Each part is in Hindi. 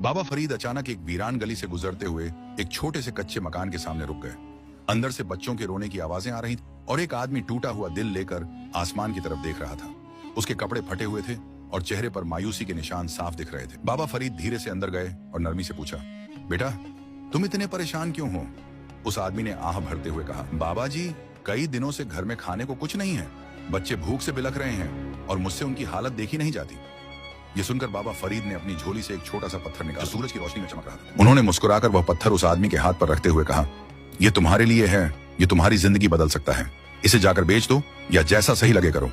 बाबा फरीद अचानक एक वीरान गली से गुजरते हुए एक छोटे से कच्चे मकान के सामने रुक गए। अंदर से बच्चों के रोने की आवाजें आ रही थी और एक आदमी टूटा हुआ दिल लेकर आसमान की तरफ देख रहा था। उसके कपड़े फटे हुए थे और चेहरे पर मायूसी के निशान साफ दिख रहे थे। बाबा फरीद धीरे से अंदर गए और नरमी से पूछा, बेटा तुम इतने परेशान क्यों हो? उस आदमी ने आह भरते हुए कहा, बाबा जी कई दिनों से घर में खाने को कुछ नहीं है, बच्चे भूख से बिलख रहे हैं और मुझसे उनकी हालत देखी नहीं जाती। ये सुनकर बाबा फरीद ने अपनी झोली से एक छोटा सा पत्थर निकाला जो सूरज की रोशनी में चमक रहा था। उन्होंने मुस्कुराकर वह पत्थर उस आदमी के हाथ पर रखते हुए कहा, यह तुम्हारे लिए है, ये तुम्हारी जिंदगी बदल सकता है, इसे जाकर बेच दो या जैसा सही लगे करो।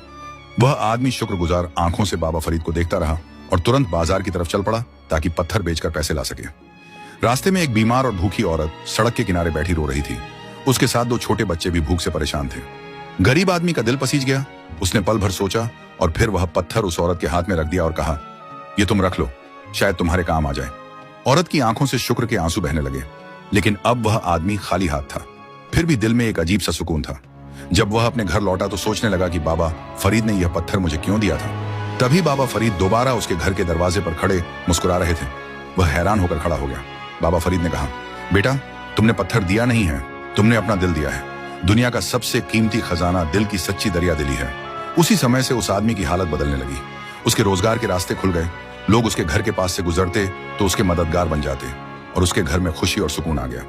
वह आदमी शुक्रगुजार आंखों से बाबा फरीद को देखता रहा और तुरंत बाजार की तरफ चल पड़ा ताकि पत्थर बेचकर पैसे ला सके। रास्ते में एक बीमार और भूखी औरत सड़क के किनारे बैठी रो रही थी। उसके साथ दो छोटे बच्चे भी भूख से परेशान थे। गरीब आदमी का दिल पसीज गया। उसने पल भर सोचा और फिर वह पत्थर उस औरत के हाथ में रख दिया और कहा, ये तुम रख लो, शायद तुम्हारे काम आ जाए। औरत की आंखों से शुक्र के आंसू बहने लगे, लेकिन अब वह आदमी खाली हाथ था। फिर भी दिल में एक अजीब सा सुकून था। जब वह अपने घर लौटा तो सोचने लगा कि बाबा फरीद ने यह पत्थर मुझे क्यों दिया था। तभी बाबा फरीद दोबारा उसके घर के दरवाजे पर खड़े मुस्कुरा रहे थे। वह हैरान होकर खड़ा हो गया। बाबा फरीद ने कहा, बेटा तुमने पत्थर दिया नहीं है, तुमने अपना दिल दिया है। दुनिया का सबसे कीमती खजाना दिल की सच्ची दरिया दिली है। उसी समय से उस आदमी की हालत बदलने लगी। उसके रोजगार के रास्ते खुल गए। लोग उसके घर के पास से गुजरते तो उसके मददगार बन जाते और उसके घर में खुशी और सुकून आ गया।